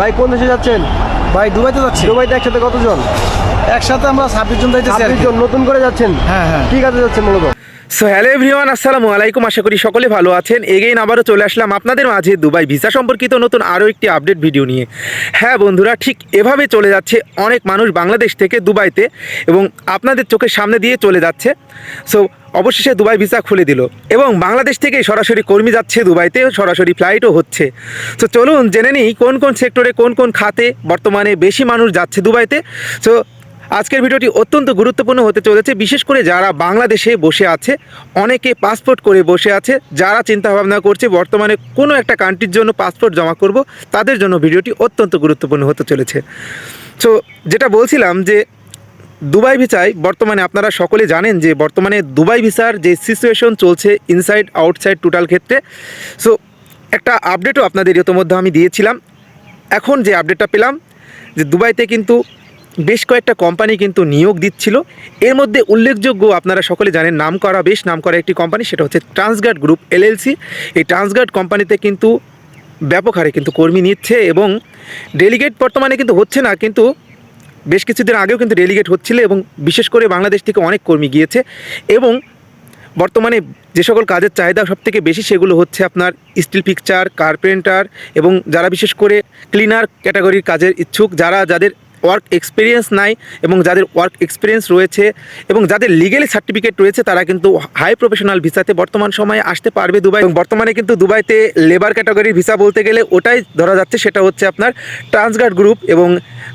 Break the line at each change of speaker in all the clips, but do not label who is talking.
ভাই কোন দেশে যাচ্ছেন?
ভাই দুবাইতে যাচ্ছি।
দুবাইতে একসাথে কতজন?
একসাথে আমরা 26 জন যাইতেছি আর
26
কি।
জন। নতুন করে যাচ্ছেন?
হ্যাঁ হ্যাঁ।
কি কাজে যাচ্ছেন মূলত?
সো হ্যালো এভরিওয়ান, আসসালামু আলাইকুম। আশা করি সকলে ভালো আছেন। এগেইন আবারও চলে আসলাম আপনাদের মাঝে দুবাই ভিসা সম্পর্কিত নতুন আরও একটি আপডেট ভিডিও নিয়ে। হ্যাঁ বন্ধুরা, ঠিক এভাবে চলে যাচ্ছে অনেক মানুষ বাংলাদেশ থেকে দুবাইতে, এবং আপনাদের চোখের সামনে দিয়ে চলে যাচ্ছে। সো অবশেষে দুবাই ভিসা খুলে দিল, এবং বাংলাদেশ থেকে সরাসরি কর্মী যাচ্ছে দুবাইতে, সরাসরি ফ্লাইটও হচ্ছে। তো চলুন জেনে নিই কোন কোন সেক্টরে কোন কোন খাতে বর্তমানে বেশি মানুষ যাচ্ছে দুবাইতে। সো আজকের ভিডিওটি অত্যন্ত গুরুত্বপূর্ণ হতে চলেছে, বিশেষ করে যারা বাংলাদেশে বসে আছে, অনেকে পাসপোর্ট করে বসে আছে, যারা চিন্তা ভাবনা করছে বর্তমানে কোনো একটা কান্ট্রির জন্য পাসপোর্ট জমা করব, তাদের জন্য ভিডিওটি অত্যন্ত গুরুত্বপূর্ণ হতে চলেছে। সো যেটা বলছিলাম যে দুবাই ভিসায় বর্তমানে আপনারা সকলে জানেন যে বর্তমানে দুবাই ভিসার যে সিচুয়েশন চলছে ইনসাইড আউটসাইড টোটাল ক্ষেত্রে। সো একটা আপডেটও আপনাদের ইতিমধ্যে আমি দিয়েছিলাম। এখন যে আপডেটটা পেলাম যে দুবাইতে কিন্তু বেশ কয়েকটা কোম্পানি কিন্তু নিয়োগ দিচ্ছিল। এর মধ্যে উল্লেখযোগ্য, আপনারা সকলে জানেন, বেশ নাম করা একটি কোম্পানি, সেটা হচ্ছে ট্রান্সগার্ড গ্রুপ এলএলসি। এই ট্রান্সগার্ড কোম্পানিতে কিন্তু ব্যাপক হারে কিন্তু কর্মী নিচ্ছে, এবং ডেলিগেট বর্তমানে কিন্তু হচ্ছে না, কিন্তু বেশ কিছুদিন আগেও কিন্তু ডেলিগেট হচ্ছিল, এবং বিশেষ করে বাংলাদেশ থেকে অনেক কর্মী গিয়েছে। এবং বর্তমানে যে সকল কাজের চাহিদা সবথেকে বেশি সেগুলো হচ্ছে আপনার স্টিল পিকচার, কার্পেন্টার, এবং যারা বিশেষ করে ক্লিনার ক্যাটাগরির কাজের ইচ্ছুক, যাদের ওয়ার্ক এক্সপিরিয়েন্স নাই এবং যাদের ওয়ার্ক এক্সপিরিয়েন্স রয়েছে এবং যাদের লিগ্যালি সার্টিফিকেট রয়েছে, তারা কিন্তু হাই প্রফেশনাল ভিসাতে বর্তমান সময়ে আসতে পারবে দুবাই। এবং বর্তমানে কিন্তু দুবাইতে লেবার ক্যাটাগরির ভিসা বলতে গেলে ওটাই ধরা যাচ্ছে, সেটা হচ্ছে আপনার ট্রান্সগার্ড গ্রুপ, এবং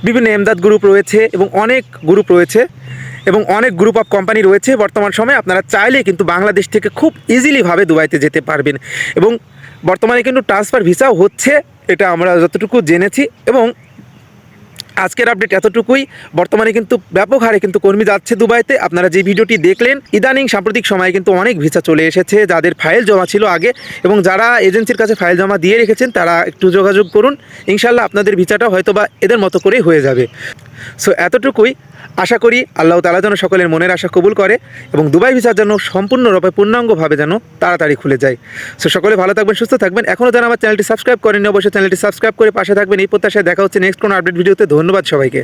বিভিন্ন এমদাদ গ্রুপ রয়েছে, এবং অনেক গ্রুপ রয়েছে, এবং অনেক গ্রুপ অফ কোম্পানি রয়েছে। বর্তমান সময়ে আপনারা চাইলে কিন্তু বাংলাদেশ থেকে খুব ইজিলিভাবে দুবাইতে যেতে পারবেন, এবং বর্তমানে কিন্তু ট্রান্সফার ভিসাও হচ্ছে, এটা আমরা যতটুকু জেনেছি। এবং আজকের আপডেট এতটুকুই। বর্তমানে কিন্তু ব্যাপক হারে কিন্তু কর্মী যাচ্ছে দুবাইতে। আপনারা যে ভিডিওটি দেখলেন, ইদানিং সাম্প্রতিক সময়ে কিন্তু অনেক ভিসা চলে এসেছে, যাদের ফাইল জমা ছিল আগে, এবং যারা এজেন্সির কাছে ফাইল জমা দিয়ে রেখেছেন তারা একটু যোগাযোগ করুন। ইনশাল্লাহ আপনাদের ভিসাটা হয়তো বা এদের মতো করেই হয়ে যাবে। সো এতটুকুই। আশা করি আল্লাহ তাআলা যেন সকলের মনের আশা কবুল করে, এবং দুবাই ভিসার যেন সম্পূর্ণরূপে পূর্ণাঙ্গভাবে যেন তাড়াতাড়ি খুলে যায়। সো সকলে ভালো থাকবেন, সুস্থ থাকবেন। এখনও যারা আমার চ্যানেলটি সাবস্ক্রাইব করেননি, অবশ্যই চ্যানেলটি সাবস্ক্রাইব করে পাশে থাকবেন। এই প্রত্যাশায় দেখা হচ্ছে নেক্সট কোনো আপডেট ভিডিওতে। ধন্যবাদ সবাইকে।